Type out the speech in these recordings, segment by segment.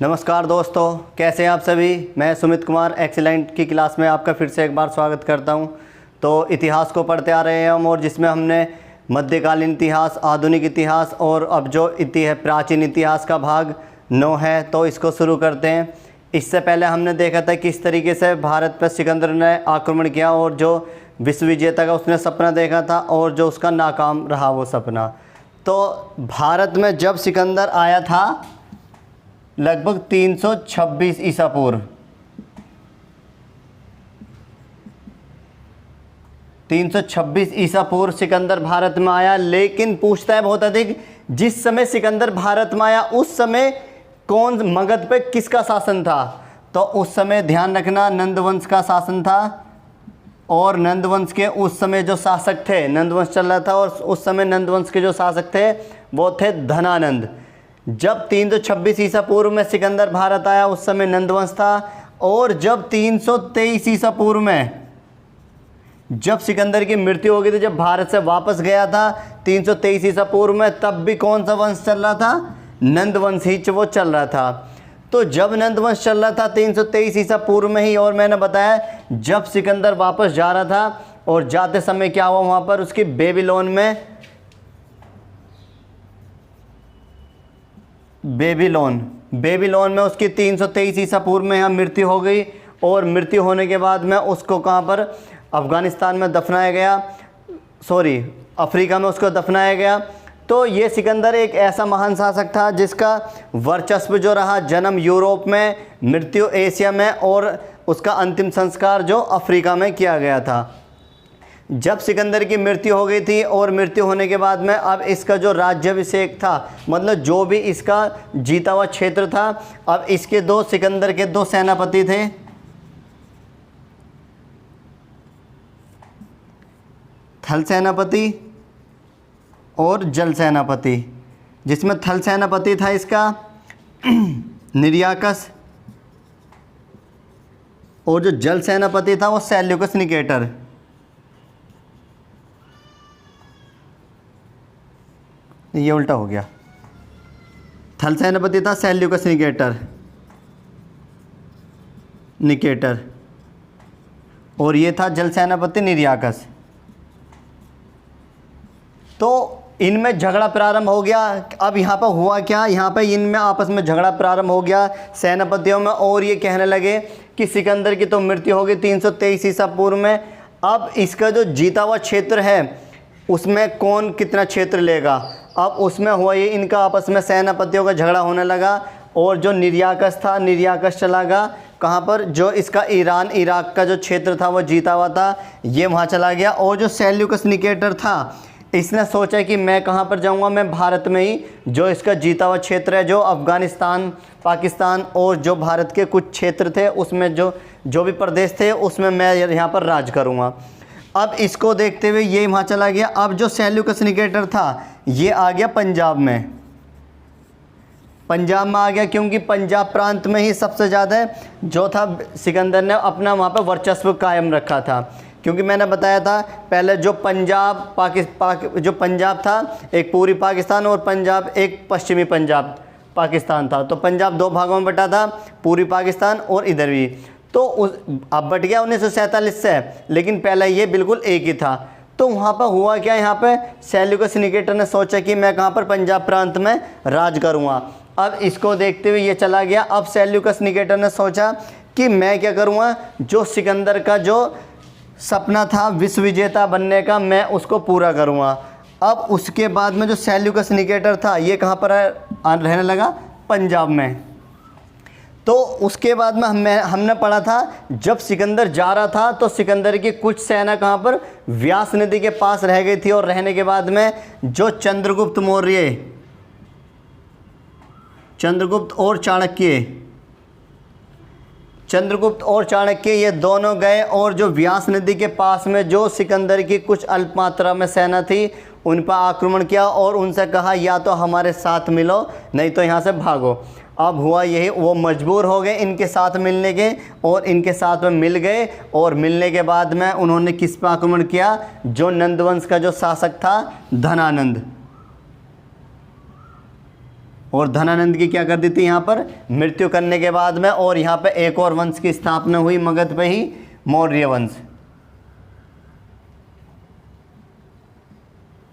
नमस्कार दोस्तों, कैसे हैं आप सभी। मैं सुमित कुमार एक्सीलेंट की क्लास में आपका फिर से एक बार स्वागत करता हूं। तो इतिहास को पढ़ते आ रहे हैं हम, और जिसमें हमने मध्यकालीन इतिहास, आधुनिक इतिहास और अब जो प्राचीन इतिहास का भाग 9 है, तो इसको शुरू करते हैं। इससे पहले हमने देखा था किस तरीके से भारत पर सिकंदर ने आक्रमण किया और जो विश्व विजेता का उसने सपना देखा था और जो उसका नाकाम रहा वो सपना। तो भारत में जब सिकंदर आया था लगभग 326 ईसा पूर्व, 326 ईसा पूर्व सिकंदर भारत में आया। लेकिन पूछता है बहुत अधिक, जिस समय सिकंदर भारत में आया उस समय कौन मगध पे किसका शासन था? तो उस समय ध्यान रखना नंदवंश का शासन था। और नंदवंश के उस समय जो शासक थे, नंदवंश चल रहा था और उस समय नंदवंश के जो शासक थे वो थे धनानंद। जब 326 ईसा पूर्व में सिकंदर भारत आया उस समय नंदवंश था। और जब 323 ईसा पूर्व में जब सिकंदर की मृत्यु हो गई थी, जब भारत से वापस गया था 323 ईसा पूर्व में, तब भी कौन सा वंश चल रहा था? नंदवंश ही वो चल रहा था। तो जब नंदवंश चल रहा था 323 ईसा पूर्व में ही, और मैंने बताया जब सिकंदर वापस जा रहा था और जाते समय क्या हुआ वहाँ पर उसकी बेबीलोन में उसकी 323 ईसा पूर्व में यहाँ मृत्यु हो गई। और मृत्यु होने के बाद में उसको कहाँ पर? अफ़गानिस्तान में दफनाया गया, अफ्रीका में उसको दफनाया गया। तो ये सिकंदर एक ऐसा महान शासक था जिसका वर्चस्व जो रहा, जन्म यूरोप में, मृत्यु एशिया में, और उसका अंतिम संस्कार जो अफ्रीका में किया गया था। जब सिकंदर की मृत्यु हो गई थी और मृत्यु होने के बाद में अब इसका जो राज्याभिषेक था, मतलब जो भी इसका जीता हुआ क्षेत्र था, अब इसके सिकंदर के दो सेनापति थे। थल सेनापति और जल सेनापति, जिसमें थल सेनापति था इसका निर्याकस, और जो जल सेनापति था वो सेल्यूकस निकेटर। ये उल्टा हो गया। थल सेनापति था सेल्यूकस निकेटर और ये था जल सेनापति निर्याकस। तो इनमें झगड़ा प्रारंभ हो गया। अब यहाँ पर हुआ क्या? यहाँ पर इनमें आपस में झगड़ा प्रारंभ हो गया सेनापतियों में, और ये कहने लगे कि सिकंदर की तो मृत्यु हो गई 323 ईसा पूर्व में, अब इसका जो जीता हुआ क्षेत्र है उसमें कौन कितना क्षेत्र लेगा। अब उसमें हुआ ये, इनका आपस में सेनापतियों का झगड़ा होने लगा। और जो निर्याकस था, निर्याकस चला गया कहाँ पर? जो इसका ईरान इराक का जो क्षेत्र था वो जीता हुआ था, ये वहाँ चला गया। और जो सेल्यूकस निकेटर था, इसने सोचा कि मैं कहाँ पर जाऊँगा, मैं भारत में ही जो इसका जीता हुआ क्षेत्र है, जो अफ़गानिस्तान, पाकिस्तान और जो भारत के कुछ क्षेत्र थे उसमें जो भी प्रदेश थे उसमें मैं यहाँ पर राज करूँगा। अब इसको देखते हुए ये वहाँ चला गया। अब जो सेल्यूकस निकेटर था ये आ गया पंजाब में आ गया, क्योंकि पंजाब प्रांत में ही सबसे ज़्यादा जो था सिकंदर ने अपना वहाँ पर वर्चस्व कायम रखा था। क्योंकि मैंने बताया था पहले जो पंजाब था एक पूर्वी पाकिस्तान और पंजाब एक पश्चिमी पाकिस्तान था। तो पंजाब दो भागों में बटा था, पूर्वी पाकिस्तान और इधर भी। तो अब बट गया 1947 से, लेकिन पहले ये बिल्कुल एक ही था। तो वहाँ पर हुआ क्या? यहाँ पे सेल्यूकस निकेटर ने सोचा कि मैं कहाँ पर? पंजाब प्रांत में राज करूँगा। अब इसको देखते हुए ये चला गया। अब सेल्यूकस निकेटर ने सोचा कि मैं क्या करूँगा, जो सिकंदर का जो सपना था विश्व विजेता बनने का, मैं उसको पूरा करूँगा। अब उसके बाद में जो सेल्यूकस निकेटर था ये कहाँ पर रहने लगा? पंजाब में। तो उसके बाद में हमने पढ़ा था जब सिकंदर जा रहा था तो सिकंदर की कुछ सेना कहाँ पर? व्यास नदी के पास रह गई थी। और रहने के बाद में जो चंद्रगुप्त और चाणक्य ये दोनों गए, और जो व्यास नदी के पास में जो सिकंदर की कुछ अल्प मात्रा में सेना थी उन पर आक्रमण किया और उनसे कहा या तो हमारे साथ मिलो नहीं तो यहाँ से भागो। अब हुआ यही, वो मजबूर हो गए इनके साथ मिलने के, और इनके साथ में मिल गए। और मिलने के बाद में उन्होंने किस पर आक्रमण किया? जो नंदवंश का जो शासक था धनानंद। और धनानंद की क्या कर दी थी यहाँ पर मृत्यु करने के बाद में। और यहाँ पे एक और वंश की स्थापना हुई मगध पे ही, मौर्य वंश।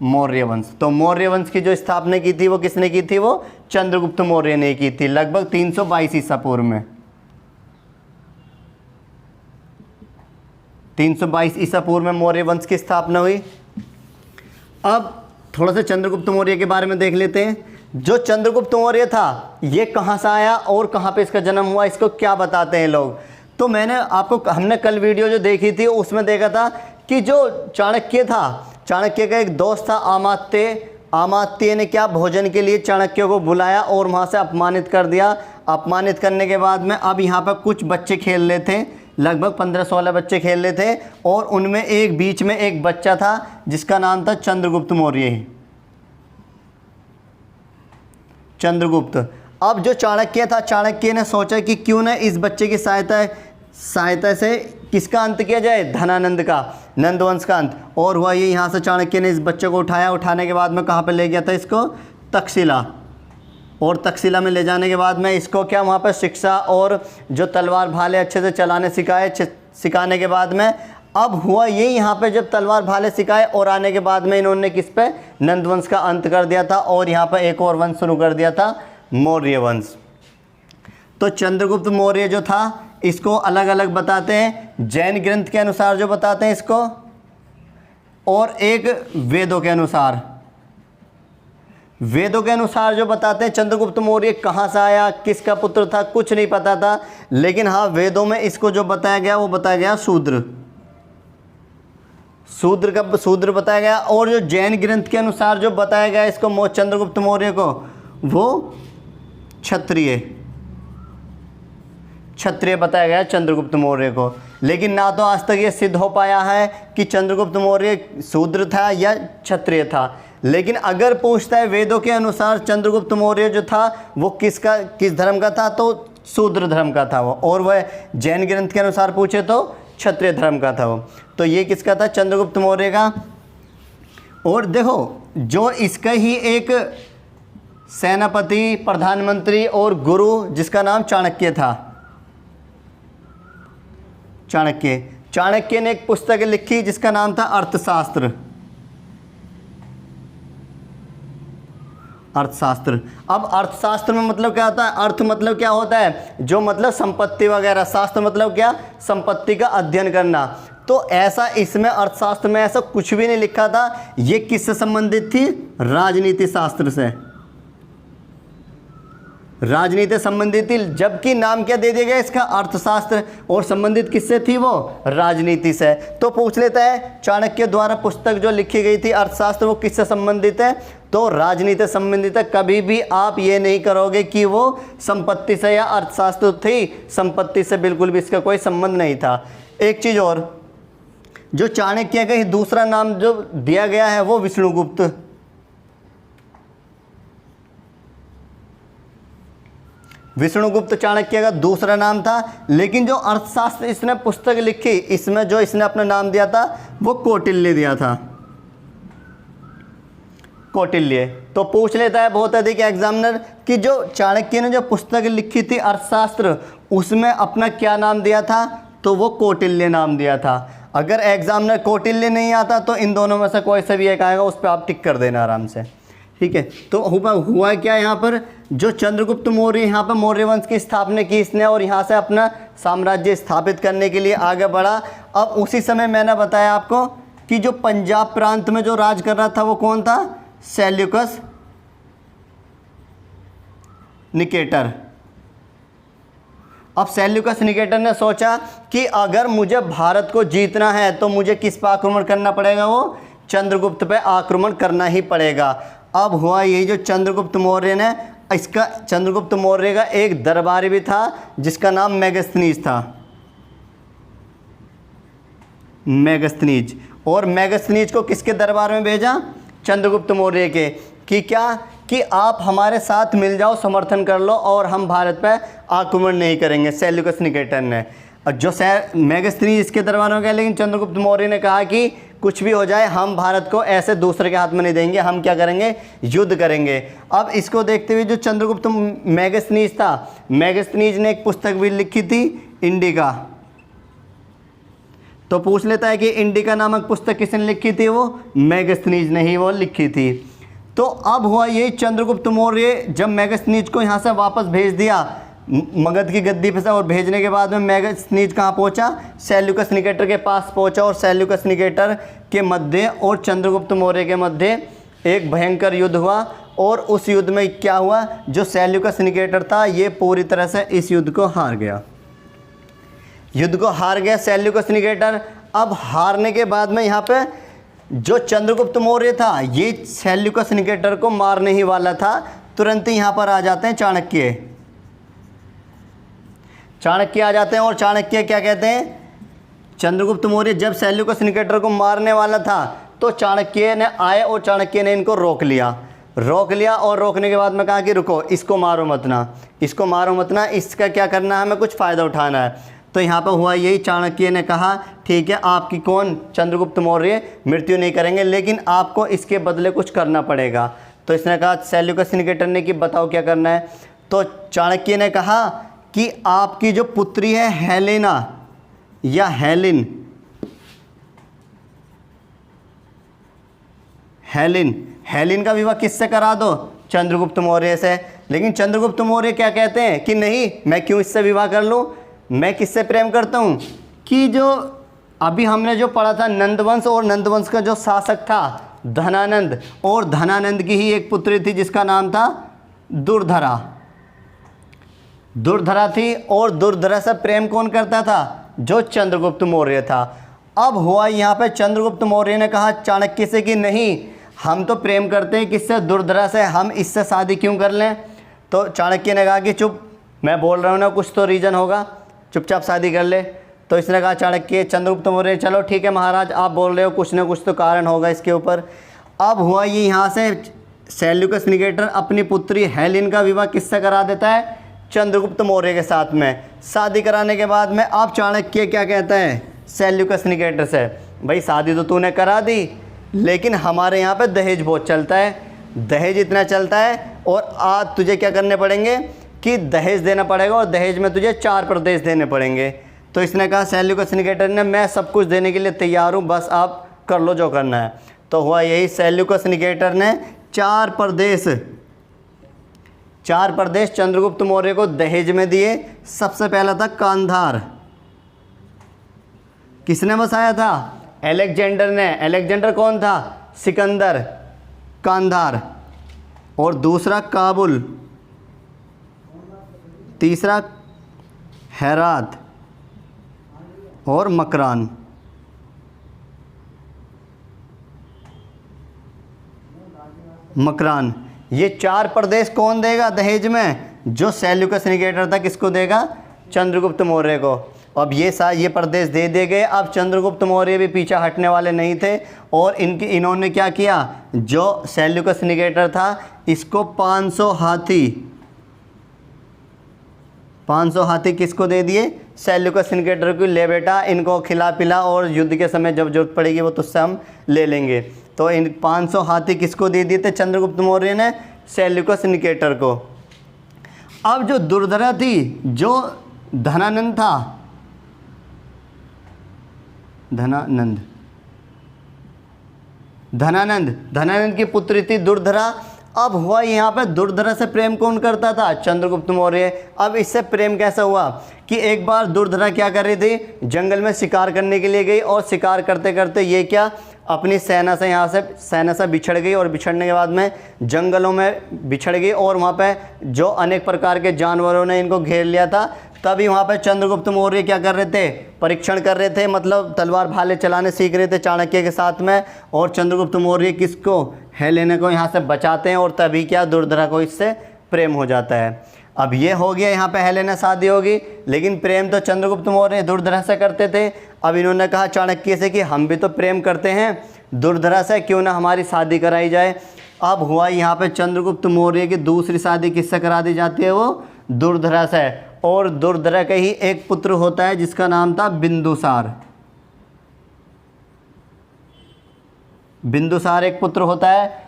मौर्य वंश, तो मौर्य वंश की जो स्थापना की थी वो किसने की थी? वो चंद्रगुप्त मौर्य ने की थी, लगभग 322 ईसा पूर्व में। 322 ईसा पूर्व में मौर्य वंश की स्थापना हुई। अब थोड़ा सा चंद्रगुप्त मौर्य के बारे में देख लेते हैं। जो चंद्रगुप्त मौर्य था ये कहाँ से आया और कहाँ पे इसका जन्म हुआ, इसको क्या बताते हैं लोग? तो हमने कल वीडियो जो देखी थी उसमें देखा था कि जो चाणक्य था, चाणक्य का एक दोस्त था अमात्य, अमात्य ने क्या भोजन के लिए चाणक्य को बुलाया और वहाँ से अपमानित कर दिया। अपमानित करने के बाद में अब यहाँ पर कुछ बच्चे खेल रहे थे, लगभग 15-16 बच्चे खेल रहे थे, और उनमें एक बीच में एक बच्चा था जिसका नाम था चंद्रगुप्त मौर्य ही, चंद्रगुप्त। अब जो चाणक्य था, चाणक्य ने सोचा कि क्यों ना इस बच्चे की सहायता से किसका अंत किया जाए? धनानंद का, नंदवंश का अंत। और हुआ ये, यहाँ से चाणक्य ने इस बच्चे को उठाया, उठाने के बाद में कहाँ पे ले गया था इसको? तक्षशिला। और तक्षशिला में ले जाने के बाद में इसको क्या वहाँ पर शिक्षा और जो तलवार भाले अच्छे से चलाने सिखाने के बाद में अब हुआ ये, यहाँ पे जब तलवार भाले सिखाए और आने के बाद में इन्होंने किस पे? नंदवंश का अंत कर दिया था और यहाँ पर एक और वंश शुरू कर दिया था, मौर्य वंश। तो चंद्रगुप्त मौर्य जो था इसको अलग अलग बताते हैं, जैन ग्रंथ के अनुसार जो बताते हैं इसको, और एक वेदों के अनुसार। वेदों के अनुसार जो बताते हैं चंद्रगुप्त मौर्य कहाँ से आया, किसका पुत्र था, कुछ नहीं पता था। लेकिन हाँ, वेदों में इसको जो बताया गया वो बताया गया शूद्र, शूद्र बताया गया। और जो जैन ग्रंथ के अनुसार जो बताया गया इसको चंद्रगुप्त मौर्य को, वो क्षत्रिय बताया गया चंद्रगुप्त मौर्य को। लेकिन ना तो आज तक ये सिद्ध हो पाया है कि चंद्रगुप्त मौर्य शूद्र था या क्षत्रिय था। लेकिन अगर पूछता है वेदों के अनुसार चंद्रगुप्त मौर्य जो था वो किस धर्म का था, तो शूद्र धर्म का था वो। और वह जैन ग्रंथ के अनुसार पूछे तो क्षत्रिय धर्म का था वो। तो ये किसका था? चंद्रगुप्त मौर्य का। और देखो, जो इसका ही एक सेनापति, प्रधानमंत्री और गुरु जिसका नाम चाणक्य था, चाणक्य ने एक पुस्तक लिखी जिसका नाम था अर्थशास्त्र। अब अर्थशास्त्र में मतलब क्या होता है? अर्थ मतलब क्या होता है? जो मतलब संपत्ति वगैरह, शास्त्र मतलब क्या? संपत्ति का अध्ययन करना। तो ऐसा इसमें अर्थशास्त्र में ऐसा कुछ भी नहीं लिखा था। ये किससे संबंधित थी? राजनीति शास्त्र से, राजनीति संबंधित थी। जबकि नाम क्या दे दिया गया इसका? अर्थशास्त्र। और संबंधित किससे थी वो? राजनीति से। तो पूछ लेता है चाणक्य द्वारा पुस्तक जो लिखी गई थी अर्थशास्त्र, वो किससे संबंधित है? तो राजनीति संबंधित है। कभी भी आप ये नहीं करोगे कि वो संपत्ति से या अर्थशास्त्र थी, संपत्ति से बिल्कुल भी इसका कोई संबंध नहीं था। एक चीज़ और, जो चाणक्य का ही दूसरा नाम जो दिया गया है वो विष्णुगुप्त। विष्णुगुप्त चाणक्य का दूसरा नाम था। लेकिन जो अर्थशास्त्र इसने पुस्तक लिखी, इसमें जो इसने अपना नाम दिया था वो कौटिल्य दिया था, कौटिल्य। तो पूछ लेता है बहुत अधिक एग्जामिनर कि जो चाणक्य ने जो पुस्तक लिखी थी अर्थशास्त्र, उसमें अपना क्या नाम दिया था? तो वो कौटिल्य नाम दिया था। अगर एग्जामिनर कौटिल्य नहीं आता तो इन दोनों में से कोई सा भी एक आएगा, उस पर आप टिक कर देना आराम से, ठीक है। तो हुआ क्या यहाँ पर? जो चंद्रगुप्त मौर्य यहाँ पर मौर्य वंश की स्थापना की इसने और यहाँ से अपना साम्राज्य स्थापित करने के लिए आगे बढ़ा। अब उसी समय मैंने बताया आपको कि जो पंजाब प्रांत में जो राज कर रहा था वो कौन था? Seleucus Nicator. अब सेल्यूकस निकेटर ने सोचा कि अगर मुझे भारत को जीतना है तो मुझे किस पर आक्रमण करना पड़ेगा? वो चंद्रगुप्त पे आक्रमण करना ही पड़ेगा। अब हुआ यही, जो चंद्रगुप्त मौर्य ने चंद्रगुप्त मौर्य का एक दरबारी भी था जिसका नाम मेगस्थनीज था, मेगस्थनीज। और मेगस्थनीज को किसके दरबार में भेजा? चंद्रगुप्त मौर्य के, कि क्या कि आप हमारे साथ मिल जाओ, समर्थन कर लो और हम भारत पर आक्रमण नहीं करेंगे। सेल्यूकस निकेटर ने, और जो मेगस्थनीज इसके दरबार में गया, लेकिन चंद्रगुप्त मौर्य ने कहा कि कुछ भी हो जाए हम भारत को ऐसे दूसरे के हाथ में नहीं देंगे, हम क्या करेंगे, युद्ध करेंगे। अब इसको देखते हुए जो चंद्रगुप्त मेगस्थनीज था, मेगस्थनीज ने एक पुस्तक भी लिखी थी, इंडिका। तो पूछ लेता है कि इंडिका नामक पुस्तक किसने लिखी थी, वो मेगस्थनीज ने ही वो लिखी थी। तो अब हुआ ये, चंद्रगुप्त मौर्य जब मेगस्थनीज को यहाँ से वापस भेज दिया मगध की गद्दी पे से, और भेजने के बाद में मेगस्थनीज कहाँ पहुँचा, सेल्यूकस निकेटर के पास पहुँचा, और सेल्यूकस निकेटर के मध्य और चंद्रगुप्त मौर्य के मध्य एक भयंकर युद्ध हुआ। और उस युद्ध में क्या हुआ, जो सेल्यूकस निकेटर था ये पूरी तरह से इस युद्ध को हार गया, युद्ध को हार गया सेल्यूकस निकेटर। अब हारने के बाद में यहाँ पे जो चंद्रगुप्त मौर्य था ये सेल्यूकस निकेटर को मारने ही वाला था। तुरंत ही यहाँ पर आ जाते हैं चाणक्य, चाणक्य आ जाते हैं। और चाणक्य क्या कहते हैं, चंद्रगुप्त मौर्य जब सेल्यूकस निकेटर को मारने वाला था तो चाणक्य ने आए और चाणक्य ने इनको रोक लिया, और रोकने के बाद में कहा कि रुको, इसको मारो मत ना, इसको मारो मत ना, इसका क्या करना है, हमें कुछ फ़ायदा उठाना है। तो यहाँ पर हुआ यही, चाणक्य ने कहा ठीक है, आपकी कौन, चंद्रगुप्त मौर्य मृत्यु नहीं करेंगे, लेकिन आपको इसके बदले कुछ करना पड़ेगा। तो इसने कहा, सेल्यूकस निकेटर ने कि बताओ क्या करना है। तो चाणक्य ने कहा कि आपकी जो पुत्री है हेलेना या हेलिन, हेलिन का विवाह किससे करा दो, चंद्रगुप्त मौर्य से। लेकिन चंद्रगुप्त मौर्य क्या कहते हैं कि नहीं, मैं क्यों इससे विवाह कर लूँ, मैं किससे प्रेम करता हूँ, कि जो अभी हमने जो पढ़ा था नंदवंश, और नंदवंश का जो शासक था धनानंद, और धनानंद की ही एक पुत्री थी जिसका नाम था दुर्धरा, दुर्धरा थी। और दुर्धरा से प्रेम कौन करता था, जो चंद्रगुप्त मौर्य था। अब हुआ यहाँ पे, चंद्रगुप्त मौर्य ने कहा चाणक्य से कि नहीं, हम तो प्रेम करते हैं किससे, दुर्धरा से, हम इससे शादी क्यों कर लें। तो चाणक्य ने कहा कि चुप, मैं बोल रहा हूँ ना, कुछ तो रीज़न होगा, चुपचाप शादी कर ले। तो इसने कहा चाणक्य, चंद्रगुप्त मौर्य, चलो ठीक है महाराज, आप बोल रहे हो, कुछ ना कुछ तो कारण होगा इसके ऊपर। अब हुआ ये, यहाँ से सेल्यूकस निकेटर अपनी पुत्री हेलिन का विवाह किससे करा देता है, चंद्रगुप्त मौर्य के साथ में। शादी कराने के बाद में अब चाणक्य क्या कहता है सेल्यूकस निकेटर से, भाई शादी तो तूने करा दी, लेकिन हमारे यहाँ पे दहेज बहुत चलता है, दहेज इतना चलता है, और आज तुझे क्या करने पड़ेंगे कि दहेज देना पड़ेगा, और दहेज में तुझे 4 प्रदेश देने पड़ेंगे। तो इसने कहा सेल्यूकस निकेटर ने, मैं सब कुछ देने के लिए तैयार हूँ, बस आप कर लो जो करना है। तो हुआ यही, सेल्यूकस निकेटर ने 4 प्रदेश चंद्रगुप्त मौर्य को दहेज में दिए। सबसे पहला था कांधार, किसने बसाया था, अलेक्जेंडर ने। अलेक्जेंडर कौन था, सिकंदर, कांधार। और दूसरा काबुल, तीसरा हेरात और मकरान। मकरान, ये 4 प्रदेश कौन देगा दहेज में, जो सेल्यूकस निकेटर था किसको देगा, चंद्रगुप्त मौर्य को। अब ये प्रदेश दे दिए गए। अब चंद्रगुप्त मौर्य भी पीछा हटने वाले नहीं थे, और इन्होंने क्या किया, जो सेल्यूकस निकेटर था इसको 500 हाथी किसको दे दिए, सेल्यूकस निकेटर को, ले बेटा इनको खिला पिला, और युद्ध के समय जब जरूरत पड़ेगी वो तुझसे हम ले लेंगे। तो इन 500 हाथी किसको दे दिए थे चंद्रगुप्त मौर्य ने, सेल्यूकस निकेटर को। अब जो दुर्धरा थी, जो धनानंद था, धनानंद की पुत्री थी दुर्धरा। अब हुआ यहाँ पे, दुर्धरा से प्रेम कौन करता था, चंद्रगुप्त मौर्य। अब इससे प्रेम कैसा हुआ कि एक बार दुर्धरा क्या कर रही थी, जंगल में शिकार करने के लिए गई, और शिकार करते करते ये क्या, अपनी सेना से बिछड़ गई, और बिछड़ने के बाद में जंगलों में बिछड़ गई, और वहाँ पे जो अनेक प्रकार के जानवरों ने इनको घेर लिया था। तभी वहाँ पे चंद्रगुप्त मौर्य क्या कर रहे थे, परीक्षण कर रहे थे, मतलब तलवार भाले चलाने सीख रहे थे चाणक्य के साथ में। और चंद्रगुप्त मौर्य किसको, हेलेना को यहाँ से बचाते हैं, और तभी क्या, दुर्धरा को इससे प्रेम हो जाता है। अब ये हो गया, यहाँ पे हेलेना शादी होगी, लेकिन प्रेम तो चंद्रगुप्त मौर्य दुर्धरा से करते थे। अब इन्होंने कहा चाणक्य से कि हम भी तो प्रेम करते हैं दुर्धरा से, क्यों ना हमारी शादी कराई जाए। अब हुआ यहाँ पे, चंद्रगुप्त मौर्य की दूसरी शादी किससे करा दी जाती है, वो दुर्धरा से। और दुर्धरा का ही एक पुत्र होता है जिसका नाम था बिंदुसार। बिंदुसार एक पुत्र होता है।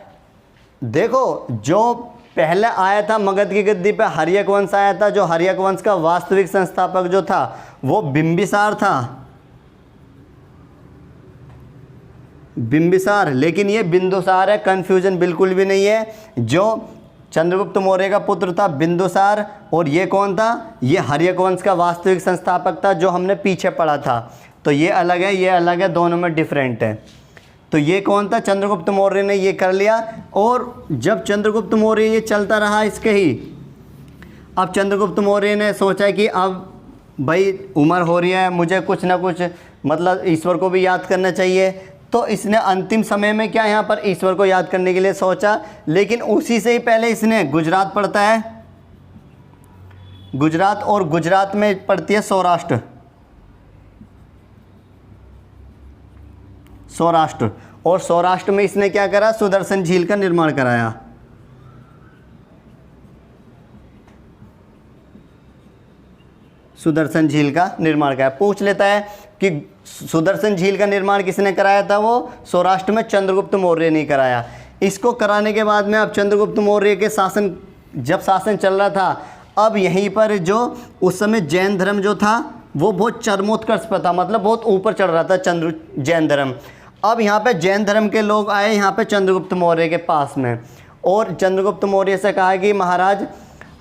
देखो, जो पहले आया था मगध की गद्दी पे हर्यक वंश आया था, जो हर्यक वंश का वास्तविक संस्थापक जो था वो बिंबिसार था, बिंबिसार। लेकिन ये बिंदुसार है, कंफ्यूजन बिल्कुल भी नहीं है। जो चंद्रगुप्त मौर्य का पुत्र था बिंदुसार, और ये कौन था, ये हर्यक वंश का वास्तविक संस्थापक था जो हमने पीछे पढ़ा था। तो ये अलग है, ये अलग है, दोनों में डिफरेंट है। तो ये कौन था, चंद्रगुप्त मौर्य ने ये कर लिया। और जब चंद्रगुप्त मौर्य ये चलता रहा इसके ही, अब चंद्रगुप्त मौर्य ने सोचा कि अब भाई उम्र हो रही है, मुझे कुछ ना कुछ मतलब ईश्वर को भी याद करना चाहिए। तो इसने अंतिम समय में क्या यहाँ पर ईश्वर को याद करने के लिए सोचा। लेकिन उसी से ही पहले इसने गुजरात पढ़ता है, गुजरात, और गुजरात में पड़ती है सौराष्ट्र, सौराष्ट्र। और सौराष्ट्र में इसने क्या करा, सुदर्शन झील का निर्माण कराया। सुदर्शन झील का निर्माण कराया। पूछ लेता है कि सुदर्शन झील का निर्माण किसने कराया था, वो सौराष्ट्र में चंद्रगुप्त मौर्य ने कराया। इसको कराने के बाद में अब चंद्रगुप्त मौर्य के शासन, जब शासन चल रहा था, अब यहीं पर जो उस समय जैन धर्म जो था वो बहुत चरमोत्कर्ष पर था, मतलब बहुत ऊपर चढ़ रहा था जैन धर्म। अब यहाँ पे जैन धर्म के लोग आए यहाँ पे चंद्रगुप्त मौर्य के पास में, और चंद्रगुप्त मौर्य से कहा कि महाराज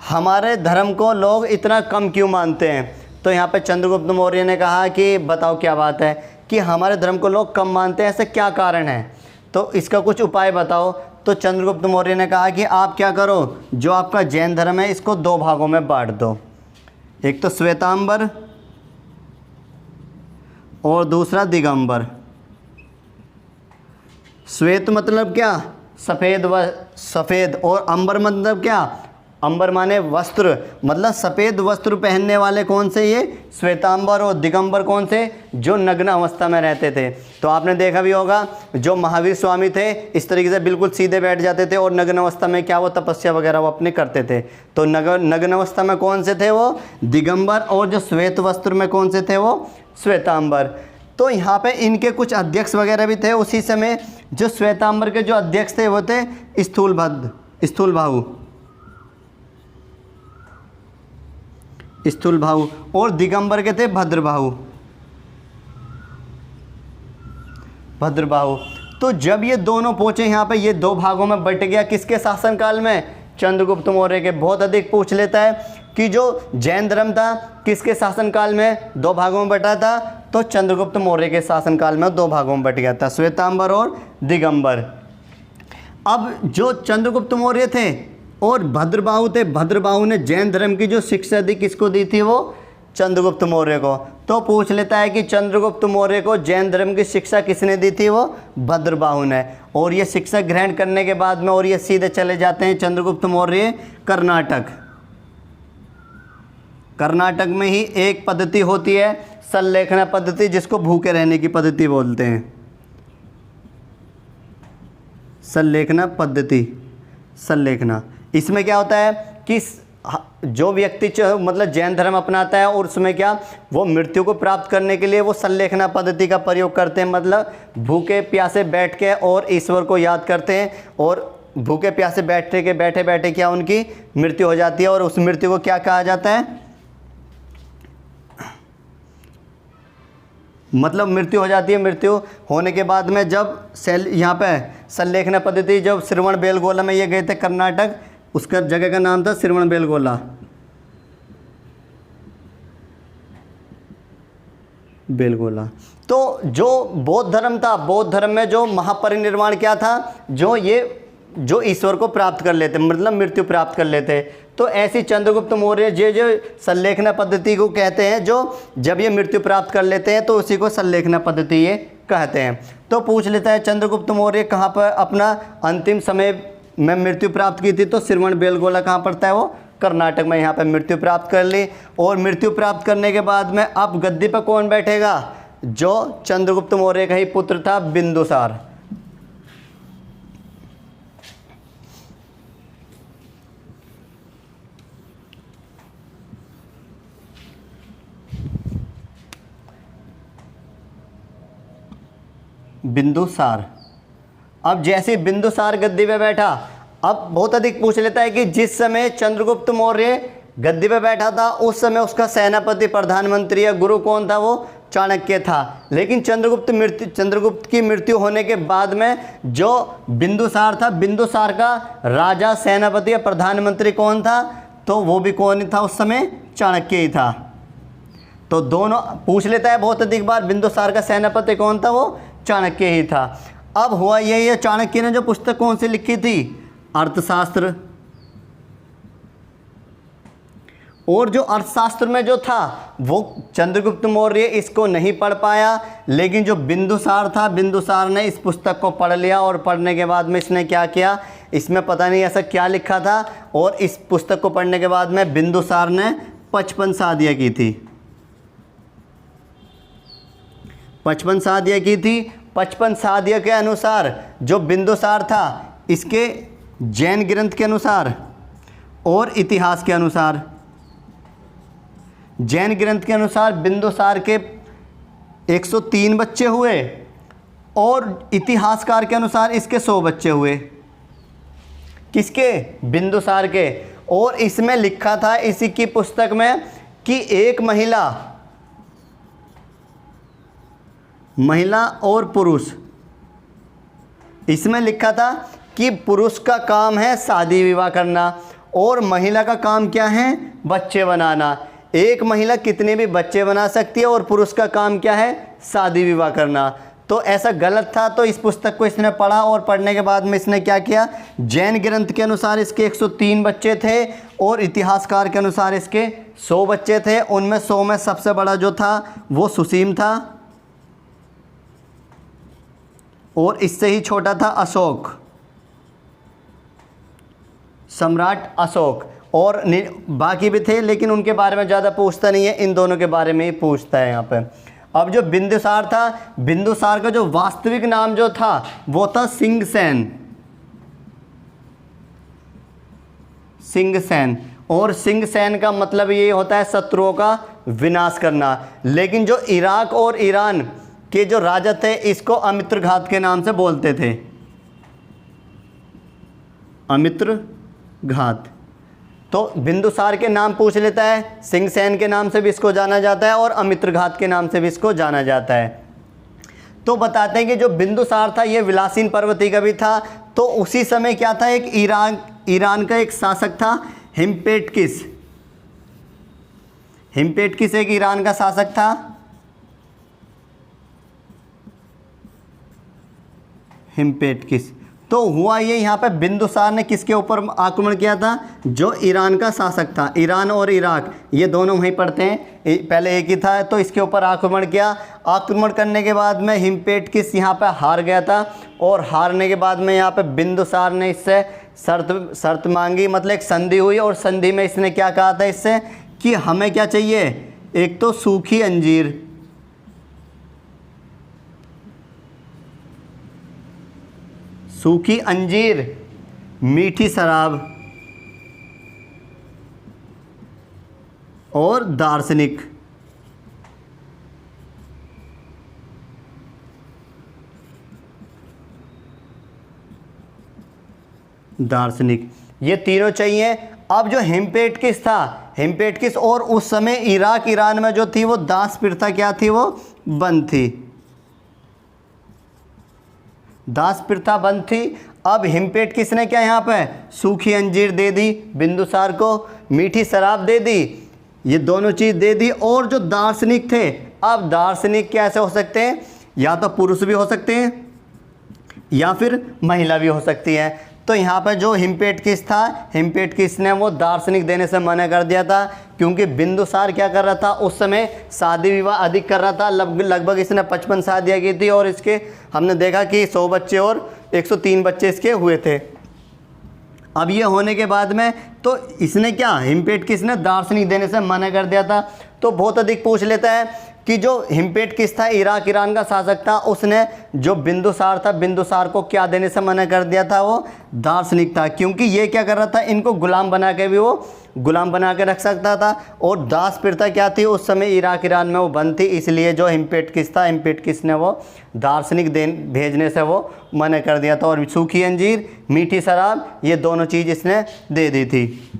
हमारे धर्म को लोग इतना कम क्यों मानते हैं। तो यहाँ पे चंद्रगुप्त मौर्य ने कहा कि बताओ क्या बात है कि हमारे धर्म को लोग कम मानते हैं, ऐसे क्या कारण है, तो इसका कुछ उपाय बताओ। तो चंद्रगुप्त मौर्य ने कहा कि आप क्या करो, जो आपका जैन धर्म है इसको दो भागों में बांट दो, एक तो श्वेतांबर और दूसरा दिगंबर। श्वेत मतलब क्या, सफ़ेद, व सफ़ेद, और अंबर मतलब क्या, अंबर माने वस्त्र, मतलब सफ़ेद वस्त्र पहनने वाले कौन से, ये श्वेतांबर। और दिगंबर कौन से, जो नग्न अवस्था में रहते थे। तो आपने देखा भी होगा जो महावीर स्वामी थे इस तरीके से बिल्कुल सीधे बैठ जाते थे, और नग्न अवस्था में क्या वो तपस्या वगैरह वो अपने करते थे। तो नग्न अवस्था में कौन से थे, वो दिगंबर, और जो श्वेत वस्त्र में कौन से थे, वो श्वेतांबर। तो यहाँ पे इनके कुछ अध्यक्ष वगैरह भी थे उसी समय। जो श्वेतांबर के जो अध्यक्ष थे वो थे स्थूलबाहु, स्थूलबाहु, और दिगंबर के थे भद्रबाहु। तो जब ये दोनों पहुंचे यहाँ पे, ये दो भागों में बट गया, किसके शासनकाल में, चंद्रगुप्त मौर्य के। बहुत अधिक पूछ लेता है कि जो जैन धर्म था किसके शासनकाल में दो भागों में बटा था, तो चंद्रगुप्त मौर्य के शासनकाल में दो भागों में बट गया था, श्वेतांबर और दिगंबर। अब जो चंद्रगुप्त मौर्य थे और भद्रबाहु थे, भद्रबाहु ने जैन धर्म की जो शिक्षा दी किसको दी थी, वो चंद्रगुप्त मौर्य को। तो पूछ लेता है कि चंद्रगुप्त मौर्य को जैन धर्म की शिक्षा किसने दी थी, वो भद्रबाहु ने। और ये शिक्षा ग्रहण करने के बाद में और ये सीधे चले जाते हैं चंद्रगुप्त मौर्य कर्नाटक। कर्नाटक में ही एक पद्धति होती है सल्लेखना पद्धति, जिसको भूखे रहने की पद्धति बोलते हैं, सल्लेखना पद्धति। सल्लेखना, इसमें क्या होता है कि जो व्यक्ति मतलब जैन धर्म अपनाता है और उसमें क्या वो मृत्यु को प्राप्त करने के लिए वो सल्लेखना पद्धति का प्रयोग करते हैं, मतलब भूखे प्यासे बैठ के और ईश्वर को याद करते हैं, और भूखे प्यासे बैठे बैठे क्या उनकी मृत्यु हो जाती है। और उस मृत्यु को क्या कहा जाता है, मतलब मृत्यु हो जाती है। मृत्यु होने के बाद में जब यहाँ पे सल्लेखना पद्धति, जब श्रवण बेलगोला में ये गए थे कर्नाटक, उसका जगह का नाम था श्रवण बेलगोला। तो जो बौद्ध धर्म था, बौद्ध धर्म में जो महापरिनिर्वाण क्या था, जो ईश्वर को प्राप्त कर लेते, मतलब मृत्यु प्राप्त कर लेते। तो ऐसी चंद्रगुप्त मौर्य जो सल्लेखना पद्धति को कहते हैं, जो जब ये मृत्यु प्राप्त कर लेते हैं तो उसी को सल्लेखना पद्धति ये कहते हैं। तो पूछ लेता है चंद्रगुप्त मौर्य कहाँ पर अपना अंतिम समय में मृत्यु प्राप्त की थी, तो श्रवण बेलगोला कहाँ पड़ता है, वो कर्नाटक में। यहाँ पर मृत्यु प्राप्त कर ली, और मृत्यु प्राप्त करने के बाद में अब गद्दी पर कौन बैठेगा, जो चंद्रगुप्त मौर्य का ही पुत्र था बिंदुसार। बिंदुसार अब जैसे बिंदुसार गद्दी पे बैठा, अब बहुत अधिक पूछ लेता है कि जिस समय चंद्रगुप्त मौर्य गद्दी पे बैठा था उस समय उसका सेनापति, प्रधानमंत्री या गुरु कौन था? वो चाणक्य था। लेकिन चंद्रगुप्त की मृत्यु होने के बाद में जो बिंदुसार था, बिंदुसार का राजा, सेनापति या प्रधानमंत्री कौन था? तो वो भी कौन था उस समय? चाणक्य ही था। तो दोनों पूछ लेता है बहुत अधिक बार, बिंदुसार का सेनापति कौन था? वो चाणक्य ही था। अब हुआ यही है, चाणक्य ने जो पुस्तक कौन सी लिखी थी? अर्थशास्त्र। और जो अर्थशास्त्र में जो था वो चंद्रगुप्त मौर्य इसको नहीं पढ़ पाया, लेकिन जो बिंदुसार था, बिंदुसार ने इस पुस्तक को पढ़ लिया और पढ़ने के बाद में इसने क्या किया, इसमें पता नहीं ऐसा क्या लिखा था, और इस पुस्तक को पढ़ने के बाद में बिंदुसार ने 55 शादियाँ की थी। 55 शादियाँ की थी। 55 शादियों के अनुसार जो बिंदुसार था, इसके जैन ग्रंथ के अनुसार और इतिहास के अनुसार, जैन ग्रंथ के अनुसार बिंदुसार के 103 बच्चे हुए और इतिहासकार के अनुसार इसके 100 बच्चे हुए। किसके? बिंदुसार के। और इसमें लिखा था इसी की पुस्तक में कि एक महिला और पुरुष, इसमें लिखा था कि पुरुष का काम है शादी विवाह करना और महिला का काम क्या है? बच्चे बनाना। एक महिला कितने भी बच्चे बना सकती है और पुरुष का काम क्या है? शादी विवाह करना। तो ऐसा गलत था। तो इस पुस्तक को इसने पढ़ा और पढ़ने के बाद में इसने क्या किया, जैन ग्रंथ के अनुसार इसके 103 बच्चे थे और इतिहासकार के अनुसार इसके 100 बच्चे थे। उनमें 100 में सबसे बड़ा जो था वो सुसीम था और इससे ही छोटा था अशोक, सम्राट अशोक। और बाकी भी थे लेकिन उनके बारे में ज़्यादा पूछता नहीं है, इन दोनों के बारे में ही पूछता है यहाँ पे। अब जो बिंदुसार था, बिंदुसार का जो वास्तविक नाम जो था वो था सिंघसेन, सिंघसेन। और सिंघसेन का मतलब ये होता है शत्रुओं का विनाश करना। लेकिन जो इराक और ईरान के जो राजा थे इसको अमित्रघात के नाम से बोलते थे, अमित्रघात। तो बिंदुसार के नाम पूछ लेता है, सिंघसेन के नाम से भी इसको जाना जाता है और अमित्रघात के नाम से भी इसको जाना जाता है। तो बताते हैं कि जो बिंदुसार था ये विलासीन पर्वतीय कवि था। तो उसी समय क्या था, एक ईरान का एक शासक था हिम्पेटकिस। हिम्पेटकिस एक ईरान का शासक था। हिम्पेटकिस। तो हुआ ये, यहाँ पे बिंदुसार ने किसके ऊपर आक्रमण किया था? जो ईरान का शासक था। ईरान और इराक ये दोनों वहीं पड़ते हैं, पहले एक ही था। तो इसके ऊपर आक्रमण किया। आक्रमण करने के बाद में हिम्पेटकिस यहाँ पे हार गया था और हारने के बाद में यहाँ पे बिंदुसार ने इससे शर्त मांगी, मतलब एक संधि हुई। और संधि में इसने क्या कहा था इससे कि हमें क्या चाहिए, एक तो सूखी अंजीर, सूखी अंजीर, मीठी शराब और दार्शनिक। दार्शनिक ये तीनों चाहिए। अब जो हिम्पेटकिस था, हिम्पेटकिस और उस समय इराक ईरान में जो थी वो दास प्रथा क्या थी, वो बंद थी, दास प्रथा बंद थी। अब हिम्पेटकिस ने क्या यहाँ पे सूखी अंजीर दे दी बिंदुसार को, मीठी शराब दे दी, ये दोनों चीज़ दे दी। और जो दार्शनिक थे, अब दार्शनिक कैसे हो सकते हैं, या तो पुरुष भी हो सकते हैं या फिर महिला भी हो सकती है। तो यहाँ पर जो हिम्पेटकिस था, हिम्पेटकिस ने वो दार्शनिक देने से मना कर दिया था, क्योंकि बिंदुसार क्या कर रहा था उस समय, शादी विवाह अधिक कर रहा था। लगभग इसने 55 शादियाँ की थी और इसके हमने देखा कि 100 बच्चे और 103 बच्चे इसके हुए थे। अब ये होने के बाद में तो इसने क्या, हिम्पेटकिस ने दार्शनिक देने से मना कर दिया था। तो बहुत अधिक पूछ लेता है कि जो हिम्पेटकिस था इराक ईरान का शासक था, उसने जो बिंदुसार था, बिंदुसार को क्या देने से मना कर दिया था, वो दार्शनिक था। क्योंकि ये क्या कर रहा था, इनको गुलाम बना के भी वो गुलाम बना के रख सकता था। और दास प्रथा क्या थी उस समय इराक ईरान में वो बंद थी, इसलिए जो हिम्पेटकिस था, हिम्पेटकिस ने वो दार्शनिक भेजने से वो मना कर दिया था। और सूखी अंजीर, मीठी शराब, ये दोनों चीज़ इसने दे दी थी।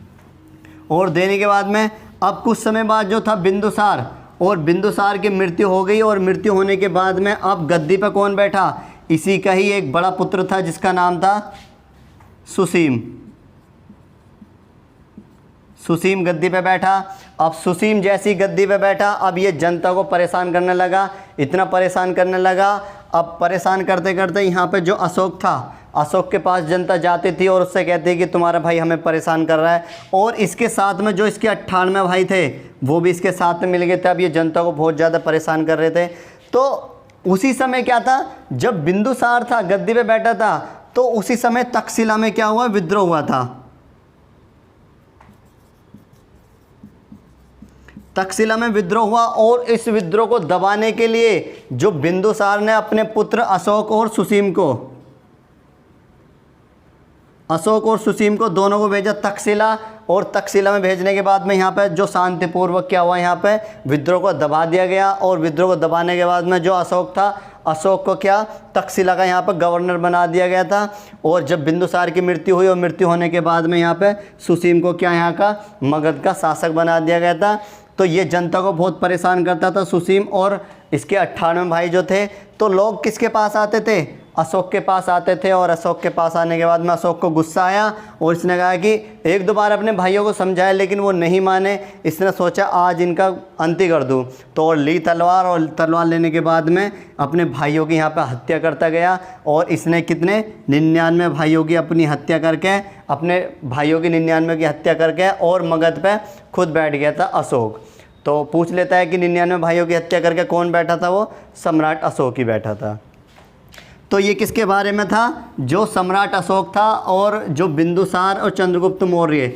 और देने के बाद में अब कुछ समय बाद जो था बिंदुसार, और बिंदुसार की मृत्यु हो गई। और मृत्यु होने के बाद में अब गद्दी पर कौन बैठा, इसी का ही एक बड़ा पुत्र था जिसका नाम था सुसीम। सुसीम गद्दी पे बैठा। अब सुसीम जैसी गद्दी पे बैठा, अब ये जनता को परेशान करने लगा, इतना परेशान करने लगा। अब परेशान करते करते यहाँ पे जो अशोक था, अशोक के पास जनता जाती थी और उससे कहती है कि तुम्हारा भाई हमें परेशान कर रहा है। और इसके साथ में जो इसके 98 भाई थे वो भी इसके साथ में मिल गए थे। अब ये जनता को बहुत ज़्यादा परेशान कर रहे थे। तो उसी समय क्या था, जब बिंदुसार था गद्दी पे बैठा था, तो उसी समय तक्षशिला में क्या हुआ, विद्रोह हुआ था। तक्षशिला में विद्रोह हुआ और इस विद्रोह को दबाने के लिए जो बिंदुसार ने अपने पुत्र अशोक और सुसीम को दोनों को भेजा तक्षशिला। और तक्षशिला में भेजने के बाद में यहाँ पे जो शांतिपूर्वक क्या हुआ, यहाँ पे विद्रोह को दबा दिया गया। और विद्रोह को दबाने के बाद में जो अशोक था, अशोक को क्या तक्षशिला का यहाँ पर गवर्नर बना दिया गया था। और जब बिंदुसार की मृत्यु हुई और मृत्यु होने के बाद में यहाँ पे सुसीम को क्या यहाँ का मगध का शासक बना दिया गया था। तो ये जनता को बहुत परेशान करता था सुसीम। और इसके 98 भाई जो थे, तो लोग किसके पास आते थे, अशोक के पास आते थे। और अशोक के पास आने के बाद में अशोक को गुस्सा आया और इसने कहा कि एक दो बार अपने भाइयों को समझाया लेकिन वो नहीं माने। इसने सोचा आज इनका अंत ही कर दूँ। तो और ली तलवार, और तलवार लेने के बाद में अपने भाइयों की यहाँ पर हत्या करता गया। और इसने कितने 99 भाइयों की अपनी हत्या करके, अपने भाइयों की 99 की हत्या करके और मगध पे खुद बैठ गया था अशोक। तो पूछ लेता है कि 99 भाइयों की हत्या करके कौन बैठा था, वो सम्राट अशोक ही बैठा था। तो ये किसके बारे में था, जो सम्राट अशोक था और जो बिंदुसार और चंद्रगुप्त मौर्य,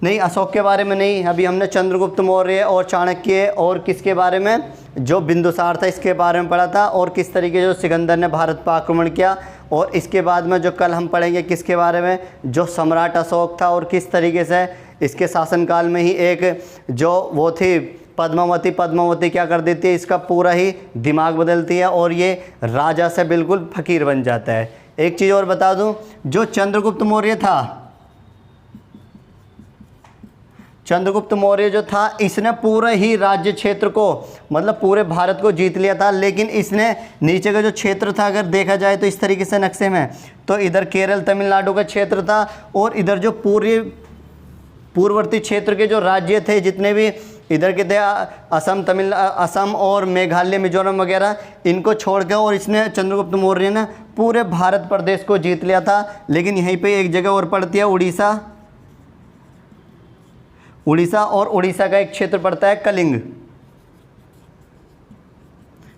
नहीं अशोक के बारे में नहीं, अभी हमने चंद्रगुप्त मौर्य और चाणक्य और किसके बारे में, जो बिंदुसार था इसके बारे में पढ़ा था। और किस तरीके जो सिकंदर ने भारत पर आक्रमण किया। और इसके बाद में जो कल हम पढ़ेंगे किसके बारे में, जो सम्राट अशोक था और किस तरीके से इसके शासनकाल में ही एक जो वो थी पद्मावती क्या कर देती है, इसका पूरा ही दिमाग बदलती है और ये राजा से बिल्कुल फकीर बन जाता है। एक चीज़ और बता दूं, जो चंद्रगुप्त मौर्य था, चंद्रगुप्त मौर्य जो था, इसने पूरे ही राज्य क्षेत्र को, मतलब पूरे भारत को जीत लिया था। लेकिन इसने नीचे का जो क्षेत्र था, अगर देखा जाए तो इस तरीके से नक्शे में, तो इधर केरल तमिलनाडु का क्षेत्र था और इधर जो पूर्ववर्ती क्षेत्र के जो राज्य थे जितने भी इधर के थे, असम और मेघालय, मिजोरम वगैरह, इनको छोड़कर, और इसने चंद्रगुप्त मौर्य ने पूरे भारत प्रदेश को जीत लिया था। लेकिन यहीं पे एक जगह और पड़ती है उड़ीसा, और उड़ीसा का एक क्षेत्र पड़ता है कलिंग।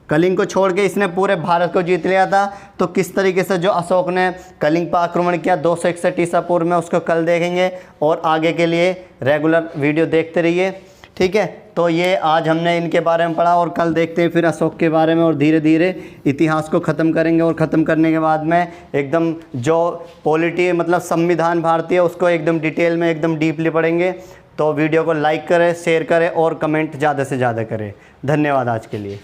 कलिंग को छोड़ के इसने पूरे भारत को जीत लिया था। तो किस तरीके से जो अशोक ने कलिंग पर आक्रमण किया 261 ईसा पूर्व में, उसको कल देखेंगे। और आगे के लिए रेगुलर वीडियो देखते रहिए, ठीक है। तो ये आज हमने इनके बारे में पढ़ा और कल देखते हैं फिर अशोक के बारे में। और धीरे धीरे इतिहास को ख़त्म करेंगे और ख़त्म करने के बाद में एकदम जो पॉलिटी मतलब संविधान भारतीय, उसको एकदम डिटेल में एकदम डीपली पढ़ेंगे। तो वीडियो को लाइक करें, शेयर करें और कमेंट ज़्यादा से ज़्यादा करें। धन्यवाद आज के लिए।